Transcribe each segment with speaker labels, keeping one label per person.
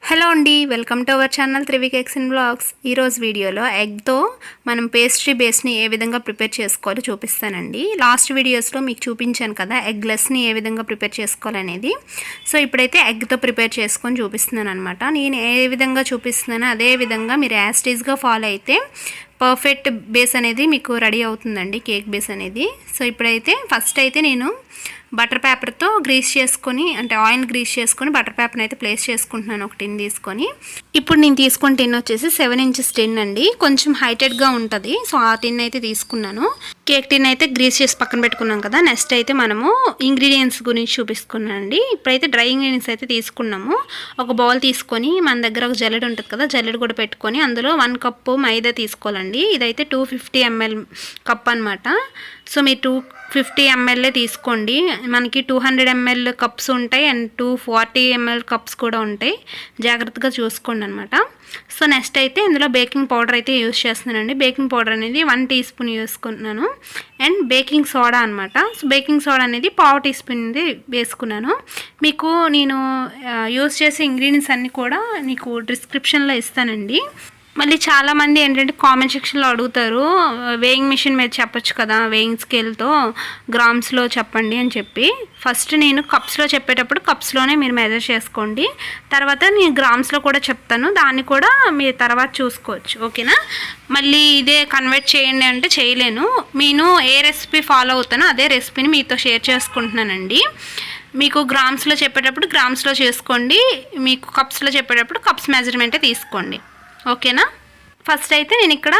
Speaker 1: Hello అండి, welcome to our channel త్రివిక్ eggs in blogs. ఈరోజు వీడియోలో ఎగ్తో మనం పేస్ట్రీ బేస్ని ఏ విధంగా ప్రిపేర్ చేసుకోవాలో చూపిస్తానండి. లాస్ట్ వీడియోస్లో మీకు చూపించాను కదా ఎగ్లెస్ని ఏ విధంగా ప్రిపేర్ చేసుకోవాలనేది. సో ఇప్పుడైతే ఎగ్తో ప్రిపేర్ చేసుకొని చూపిస్తున్నాను అనమాట. నేను ఏ విధంగా చూపిస్తున్నానో అదే విధంగా మీరు యాస్టీస్గా ఫాలో అయితే పర్ఫెక్ట్ బేస్ అనేది మీకు రెడీ అవుతుందండి, కేక్ బేస్ అనేది. సో ఇప్పుడైతే ఫస్ట్ అయితే నేను బటర్ పేపర్తో గ్రీస్ చేసుకొని, అంటే ఆయిల్ గ్రీస్ చేసుకొని బటర్ పేపర్ని అయితే ప్లేస్ చేసుకుంటున్నాను ఒక టిన్ తీసుకొని. ఇప్పుడు నేను తీసుకున్న టిన్ వచ్చేసి 7 inches టిన్ అండి, కొంచెం హైటెడ్గా ఉంటుంది. సో ఆ టిన్ అయితే తీసుకున్నాను. కేక్ టిన్ అయితే గ్రీస్ చేసి పక్కన పెట్టుకున్నాం కదా. నెక్స్ట్ అయితే మనము ఇంగ్రీడియంట్స్ గురించి చూపిస్తున్నాను అండి. ఇప్పుడైతే డ్రై ఇంగ్రీడియంట్స్ అయితే తీసుకున్నాము. ఒక బౌల్ తీసుకొని మన దగ్గర ఒక జల్లెడ ఉంటుంది కదా, జల్లెడ కూడా పెట్టుకొని అందులో 1 కప్పు మైదా తీసుకోవాలండి. ఇదైతే 250 ml కప్ అనమాట. సో మీరు 250 ml తీసుకోండి. మనకి 200 ml కప్స్ ఉంటాయి అండ్ 240 ml కప్స్ కూడా ఉంటాయి, జాగ్రత్తగా చూసుకోండి అనమాట. సో నెక్స్ట్ అయితే ఇందులో బేకింగ్ పౌడర్ అయితే యూస్ చేస్తున్నానండి. బేకింగ్ పౌడర్ అనేది 1 teaspoon వేసుకుంటున్నాను. అండ్ బేకింగ్ సోడా అనమాట. సో బేకింగ్ సోడా అనేది 1/2 teaspoon వేసుకున్నాను. మీకు నేను యూస్ చేసే ఇంగ్రీడియంట్స్ అన్నీ కూడా నీకు డిస్క్రిప్షన్లో ఇస్తానండి. మళ్ళీ చాలామంది ఏంటంటే కామెంట్ సెక్షన్లో అడుగుతారు, వేయింగ్ మిషన్ మీద చెప్పొచ్చు కదా, వేయింగ్ స్కేల్తో గ్రామ్స్లో చెప్పండి అని చెప్పి. ఫస్ట్ నేను కప్స్లో చెప్పేటప్పుడు కప్స్లోనే మీరు మెజర్ చేసుకోండి. తర్వాత నేను గ్రామ్స్లో కూడా చెప్తాను, దాన్ని కూడా మీరు తర్వాత చూసుకోవచ్చు, ఓకేనా. మళ్ళీ ఇదే కన్వర్ట్ చేయండి అంటే చేయలేను. నేను ఏ రెసిపీ ఫాలో అవుతానో అదే రెసిపీని మీతో షేర్ చేసుకుంటున్నానండి. మీకు గ్రామ్స్లో చెప్పేటప్పుడు గ్రామ్స్లో చేసుకోండి, మీకు కప్స్లో చెప్పేటప్పుడు కప్స్ మెజర్మెంటే తీసుకోండి, ఓకేనా. ఫస్ట్ అయితే నేను ఇక్కడ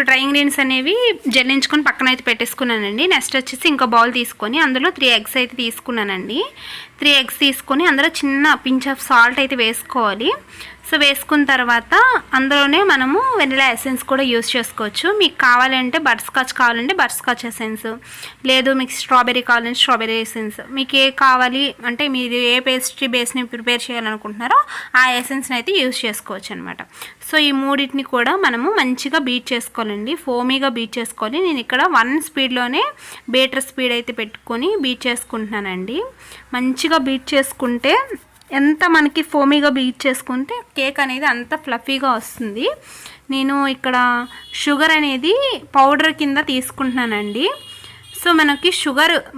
Speaker 1: డ్రై ఇంగ్రీడియంట్స్ అనేవి జల్లించుకొని పక్కన అయితే పెట్టేసుకున్నానండి. నెక్స్ట్ వచ్చేసి ఇంకో బౌల్ తీసుకొని అందులో 3 eggs అయితే తీసుకున్నానండి. 3 eggs తీసుకొని అందులో చిన్న పించ్ ఆఫ్ సాల్ట్ అయితే వేసుకోవాలి. సో వేసుకున్న తర్వాత అందులోనే మనము వెనిలా ఎసెన్స్ కూడా యూస్ చేసుకోవచ్చు. మీకు కావాలంటే బటర్స్కాచ్ కావాలంటే బటర్స్కాచ్ ఎసెన్స్, లేదు మీకు స్ట్రాబెర్రీ కావాలంటే స్ట్రాబెర్రీ ఎసెన్స్, మీకు ఏ కావాలి అంటే మీరు ఏ పేస్ట్రీ బేస్ని ప్రిపేర్ చేయాలనుకుంటున్నారో ఆ ఎసెన్స్ని అయితే యూస్ చేసుకోవచ్చు అనమాట. సో ఈ మూడింటిని కూడా మనము మంచిగా బీట్ చేసుకోవాలండి, ఫోమీగా బీట్ చేసుకోవాలి. నేను ఇక్కడ 1 స్పీడ్లోనే బీటర్ స్పీడ్ అయితే పెట్టుకొని బీట్ చేసుకుంటున్నానండి. మంచిగా బీట్ చేసుకుంటే ఎంత మనకి ఫోమీగా బీట్ చేసుకుంటే కేక్ అనేది అంత ఫ్లఫీగా వస్తుంది. నేను ఇక్కడ షుగర్ అనేది పౌడర్ కింద తీసుకుంటున్నానండి. సో మనకి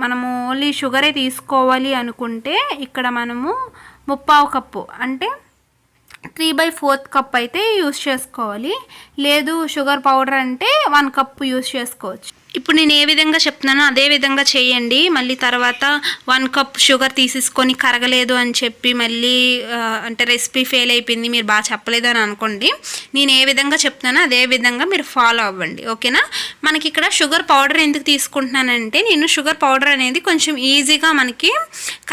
Speaker 1: మనము ఓన్లీ షుగరే తీసుకోవాలి అనుకుంటే ఇక్కడ మనము 3/4 కప్పు అంటే 3/4 కప్ అయితే యూస్ చేసుకోవాలి. లేదు షుగర్ పౌడర్ అంటే 1 కప్ యూస్ చేసుకోవచ్చు. ఇప్పుడు నేను ఏ విధంగా చెప్తున్నానో అదే విధంగా చేయండి. మళ్ళీ తర్వాత 1 కప్ షుగర్ తీసేసుకొని కరగలేదు అని చెప్పి మళ్ళీ అంటే రెసిపీ ఫెయిల్ అయిపోయింది, మీరు బాగా చెప్పలేదు అని అనుకోండి. నేను ఏ విధంగా చెప్తున్నానో అదే విధంగా మీరు ఫాలో అవ్వండి, ఓకేనా. మనకి ఇక్కడ షుగర్ పౌడర్ ఎందుకు తీసుకుంటున్నానంటే నేను షుగర్ పౌడర్ అనేది కొంచెం ఈజీగా మనకి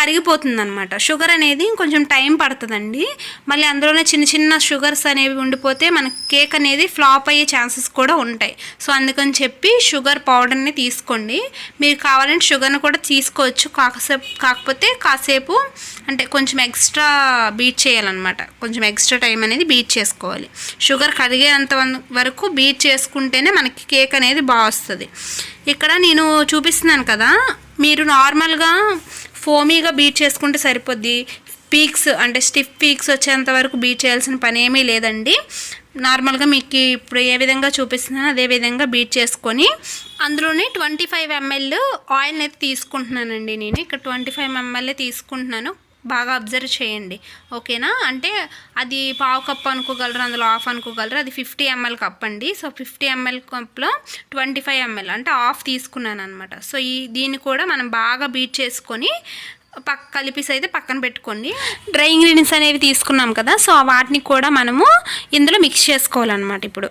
Speaker 1: కరిగిపోతుంది అనమాట. షుగర్ అనేది కొంచెం టైం పడుతుందండి. మళ్ళీ అందులోనే చిన్న చిన్న షుగర్స్ అనేవి ఉండిపోతే మనకి కేక్ అనేది ఫ్లాప్ అయ్యే ఛాన్సెస్ కూడా ఉంటాయి. సో అందుకని చెప్పి షుగర్ పౌడర్ని తీసుకోండి. మీరు కావాలంటే షుగర్ని కూడా తీసుకోవచ్చు, కాకపోతే కాసేపు అంటే కొంచెం ఎక్స్ట్రా బీట్ చేయాలన్నమాట. కొంచెం ఎక్స్ట్రా టైం అనేది బీట్ చేసుకోవాలి. షుగర్ కరిగేంత వరకు బీట్ చేసుకుంటేనే మనకి కేక్ అనేది బాగా వస్తుంది. ఇక్కడ నేను చూపిస్తున్నాను కదా, మీరు నార్మల్గా ఫోమీగా బీట్ చేసుకుంటే సరిపోద్ది. పీక్స్ అంటే స్టిఫ్ పీక్స్ వచ్చేంత వరకు బీట్ చేయాల్సిన పని ఏమీ లేదండి. నార్మల్గా మీకు ఇప్పుడు ఏ విధంగా చూపిస్తున్నానో అదే విధంగా బీట్ చేసుకొని అందులోనే 25 ml ఆయిల్ని అయితే తీసుకుంటున్నానండి. నేను ఇక్కడ 25 ml తీసుకుంటున్నాను, బాగా అబ్జర్వ్ చేయండి, ఓకేనా. అంటే అది 1/4 కప్ అనుకోగలరు, అందులో హాఫ్ అనుకోగలరు. అది 50 ml కప్ అండి. సో 50 ml కప్లో 25 ml అంటే హాఫ్ తీసుకున్నాను అనమాట. సో దీన్ని కూడా మనం బాగా బీట్ చేసుకొని కలిపేసి అయితే పక్కన పెట్టుకోండి. డ్రై ఇంగ్రీడియంట్స్ అనేవి తీసుకున్నాం కదా, సో వాటిని కూడా మనము ఇందులో మిక్స్ చేసుకోవాలన్నమాట. ఇప్పుడు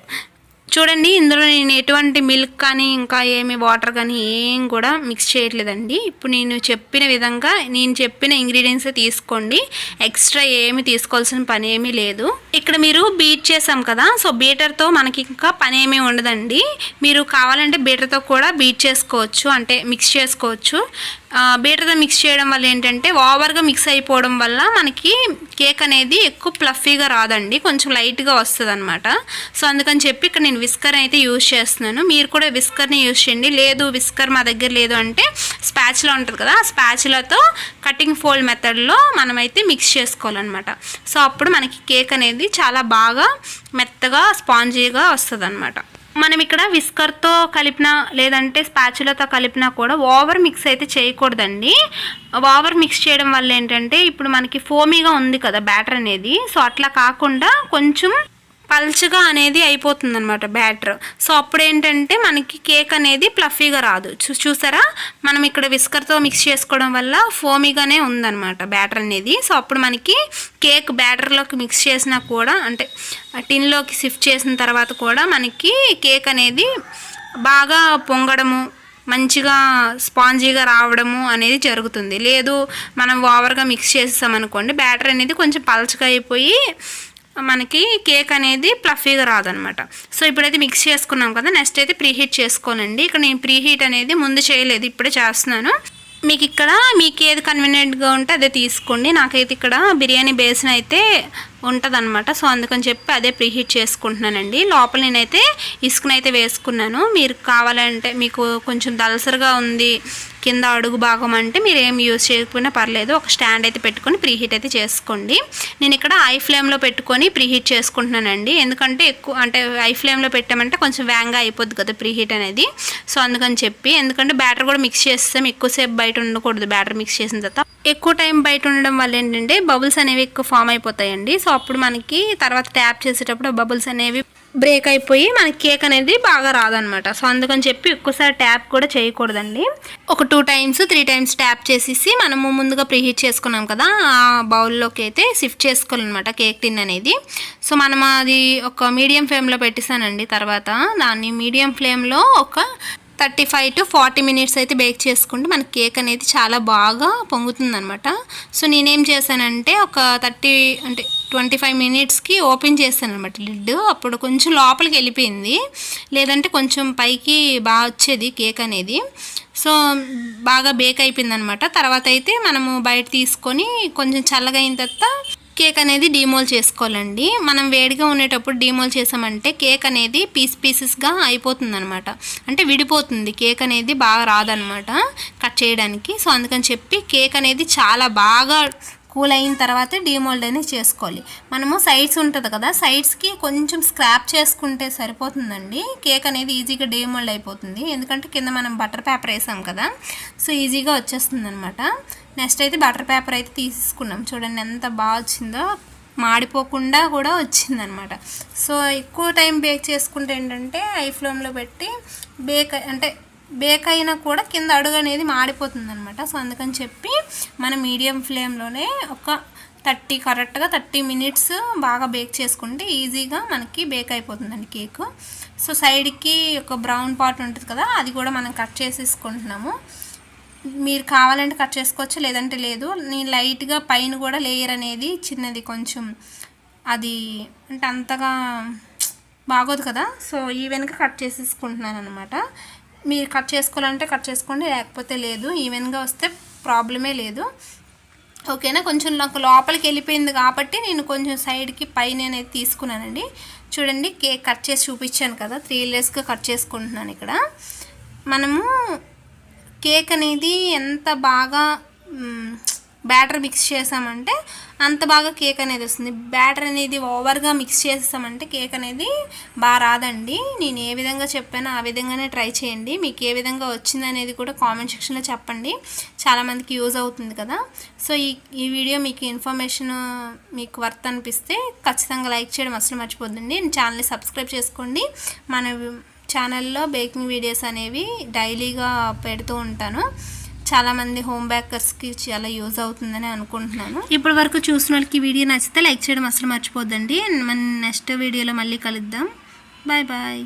Speaker 1: చూడండి, ఇందులో నేను ఎటువంటి మిల్క్ కానీ ఇంకా ఏమి వాటర్ కానీ ఏం కూడా మిక్స్ చేయట్లేదండి. ఇప్పుడు నేను చెప్పిన విధంగా నేను చెప్పిన ఇంగ్రీడియంట్స్ తీసుకోండి, ఎక్స్ట్రా ఏమి తీసుకోవాల్సిన పని ఏమీ లేదు. ఇక్కడ మీరు బీట్ చేసాం కదా, సో బీటర్తో మనకి ఇంకా పని ఏమీ ఉండదండి. మీరు కావాలంటే బీటర్తో కూడా బీట్ చేసుకోవచ్చు, అంటే మిక్స్ చేసుకోవచ్చు. బీటర్తో మిక్స్ చేయడం వల్ల ఏంటంటే ఓవర్గా మిక్స్ అయిపోవడం వల్ల మనకి కేక్ అనేది ఎక్కువ ప్లఫీగా రాదండి, కొంచెం లైట్గా వస్తుంది అనమాట. సో అందుకని చెప్పి ఇక్కడ నేను విస్కర్ అయితే యూజ్ చేస్తున్నాను. మీరు కూడా విస్కర్ని యూజ్ చేయండి. లేదు విస్కర్ మా దగ్గర లేదు అంటే స్పాచులా ఉంటుంది కదా, ఆ స్పాచులాతో కటింగ్ ఫోల్డ్ మెథడ్లో మనమైతే మిక్స్ చేసుకోవాలన్నమాట. సో అప్పుడు మనకి కేక్ అనేది చాలా బాగా మెత్తగా స్పాంజీగా వస్తుంది అనమాట. మనం ఇక్కడ విస్కర్తో కలిపినా లేదంటే స్పాచులాతో కలిపినా కూడా ఓవర్ మిక్స్ అయితే చేయకూడదండి. ఓవర్ మిక్స్ చేయడం వల్ల ఏంటంటే ఇప్పుడు మనకి ఫోమీగా ఉంది కదా బ్యాటర్ అనేది, సో అట్లా కాకుండా కొంచెం పల్చగా అనేది అయిపోతుంది అనమాట బ్యాటర్. సో అప్పుడు ఏంటంటే మనకి కేక్ అనేది ప్లఫీగా రాదు. చూసారా, మనం ఇక్కడ విస్కర్తో మిక్స్ చేసుకోవడం వల్ల ఫోమీగానే ఉందన్నమాట బ్యాటర్ అనేది. సో అప్పుడు మనకి కేక్ బ్యాటర్లోకి మిక్స్ చేసినా కూడా, అంటే టిన్లోకి షిఫ్ట్ చేసిన తర్వాత కూడా మనకి కేక్ అనేది బాగా పొంగడము, మంచిగా స్పాంజీగా రావడము అనేది జరుగుతుంది. లేదు మనం ఓవర్గా మిక్స్ చేసామనుకోండి, బ్యాటర్ అనేది కొంచెం పలచగా అయిపోయి మనకి కేక్ అనేది ప్లఫీగా రాదనమాట. సో ఇప్పుడైతే మిక్స్ చేసుకున్నాం కదా, నెక్స్ట్ అయితే ప్రీహీట్ చేసుకోనండి. ఇక్కడ నేను ప్రీహీట్ అనేది ముందు చేయలేదు, ఇప్పుడే చేస్తున్నాను. మీకు ఇక్కడ మీకు ఏది కన్వీనియంట్గా ఉంటే అదే తీసుకోండి. నాకైతే ఇక్కడ బిర్యానీ బేస్ని అయితే ఉంటుందన్నమాట. సో అందుకని చెప్పి అదే ప్రీహీట్ చేసుకుంటున్నానండి. లోపల నేనైతే ఇసుకనైతే వేసుకున్నాను. మీరు కావాలంటే మీకు కొంచెం దలసరిగా ఉంది కింద అడుగు భాగం అంటే మీరు ఏం యూజ్ చేయకపోయినా పర్లేదు, ఒక స్టాండ్ అయితే పెట్టుకొని ప్రీహీట్ అయితే చేసుకోండి. నేను ఇక్కడ ఐ ఫ్లేమ్లో పెట్టుకొని ప్రీహీట్ చేసుకుంటున్నానండి. ఎందుకంటే ఎక్కువ అంటే ఐ ఫ్లేమ్లో పెట్టామంటే కొంచెం వేగంగా అయిపోద్ది కదా ప్రీహీట్ అనేది. సో అందుకని చెప్పి, ఎందుకంటే బ్యాటర్ కూడా మిక్స్ చేస్తాం, ఎక్కువసేపు బయట ఉండకూడదు. బ్యాటర్ మిక్స్ చేసిన తర్వాత ఎక్కువ టైం బయట ఉండడం వల్ల ఏంటంటే బబుల్స్ అనేవి ఎక్కువ ఫామ్ అయిపోతాయండి. సో అప్పుడు మనకి తర్వాత ట్యాప్ చేసేటప్పుడు బబుల్స్ అనేవి బ్రేక్ అయిపోయి మనకి కేక్ అనేది బాగా రాదనమాట. సో అందుకని చెప్పి ఎక్కువసారి ట్యాప్ కూడా చేయకూడదండి. ఒక 2 times 3 times ట్యాప్ చేసేసి మనము ముందుగా ప్రీహీట్ చేసుకున్నాం కదా ఆ బౌల్లోకి అయితే షిఫ్ట్ చేసుకోవాలన్నమాట కేక్ టిన్ అనేది. సో మనం అది ఒక మీడియం ఫ్లేమ్లో పెట్టేసానండి. తర్వాత దాన్ని మీడియం ఫ్లేమ్లో ఒక 35 to 40 minutes అయితే బేక్ చేసుకుంటే మన కేక్ అనేది చాలా బాగా పొంగుతుంది అనమాట. సో నేనేం చేశానంటే ఒక 25 minutesకి ఓపెన్ చేశాను అనమాట లిడ్. అప్పుడు కొంచెం లోపలికి వెళ్ళిపోయింది, లేదంటే కొంచెం పైకి బాగా వచ్చేది కేక్ అనేది. సో బాగా బేక్ అయిపోయింది అనమాట. తర్వాత అయితే మనము బయట తీసుకొని కొంచెం చల్లగా అయిన తర్వాత కేక్ అనేది డీమోల్ చేసుకోవాలండి. మనం వేడిగా ఉండేటప్పుడు డీమోల్ చేసామంటే కేక్ అనేది పీసెస్గా అయిపోతుంది అనమాట, అంటే విడిపోతుంది. కేక్ అనేది బాగా రాదనమాట కట్ చేయడానికి. సో అందుకని చెప్పి కేక్ అనేది చాలా బాగా కూల్ అయిన తర్వాత డీమోల్డ్ అనేది చేసుకోవాలి. మనము సైడ్స్ ఉంటుంది కదా, సైడ్స్కి కొంచెం స్క్రాప్ చేసుకుంటే సరిపోతుందండి. కేక్ అనేది ఈజీగా డీమోల్డ్ అయిపోతుంది, ఎందుకంటే కింద మనం బటర్ పేపర్ వేసాం కదా, సో ఈజీగా వచ్చేస్తుంది అనమాట. నెక్స్ట్ అయితే బటర్ పేపర్ అయితే తీసుకున్నాం. చూడండి ఎంత బాగా వచ్చిందో, మాడిపోకుండా కూడా వచ్చిందనమాట. సో ఎక్కువ టైం బేక్ చేసుకుంటే ఏంటంటే ఐ ఫ్లేమ్లో పెట్టి బేక్ అయినా కూడా కింద అడుగు అనేది మాడిపోతుంది అనమాట. సో అందుకని చెప్పి మనం మీడియం ఫ్లేమ్లోనే ఒక కరెక్ట్గా 30 minutes బాగా బేక్ చేసుకుంటే ఈజీగా మనకి బేక్ అయిపోతుందండి కేక్. సో సైడ్కి ఒక బ్రౌన్ పార్ట్ ఉంటుంది కదా, అది కూడా మనం కట్ చేసేసుకుంటున్నాము. మీరు కావాలంటే కట్ చేసుకోవచ్చు, లేదంటే లేదు. నేను లైట్గా పైన కూడా లేయర్ అనేది చిన్నది కొంచెం, అది అంటే అంతగా బాగోదు కదా, సో ఈవెన్గా కట్ చేసేసుకుంటున్నాను అనమాట. మీరు కట్ చేసుకోవాలంటే కట్ చేసుకోండి, లేకపోతే లేదు. ఈవెన్గా వస్తే ప్రాబ్లమే లేదు, ఓకేనా. కొంచెం నాకు లోపలికి వెళ్ళిపోయింది కాబట్టి నేను కొంచెం సైడ్కి పైన అనేది తీసుకున్నానండి. చూడండి కేక్ కట్ చేసి చూపించాను కదా, 3 layers కట్ చేసుకుంటున్నాను. ఇక్కడ మనము కేక్ అనేది ఎంత బాగా బ్యాటర్ మిక్స్ చేసామంటే అంత బాగా కేక్ అనేది వస్తుంది. బ్యాటర్ అనేది ఓవర్గా మిక్స్ చేసామంటే కేక్ అనేది బాగా రాదండి. నేను ఏ విధంగా చెప్పానో ఆ విధంగానే ట్రై చేయండి. మీకు ఏ విధంగా వచ్చింది అనేది కూడా కామెంట్ సెక్షన్లో చెప్పండి, చాలామందికి యూజ్ అవుతుంది కదా. సో ఈ వీడియో మీకు ఇన్ఫర్మేషన్ మీకు వర్త్ అనిపిస్తే ఖచ్చితంగా లైక్ చేయడం అసలు మర్చిపోద్దండి. ఛానల్ని సబ్స్క్రైబ్ చేసుకోండి. మన ఛానల్లో బేకింగ్ వీడియోస్ అనేవి డైలీగా పెడుతూ ఉంటాను. చాలామంది హోమ్ బేకర్స్కి చాలా యూజ్ అవుతుందని అనుకుంటున్నాను. ఇప్పటి వరకు చూసిన వాళ్ళకి వీడియో నచ్చితే లైక్ చేయడం అసలు మర్చిపోద్దండి. మన నెక్స్ట్ వీడియోలో మళ్ళీ కలుద్దాం. Bye bye.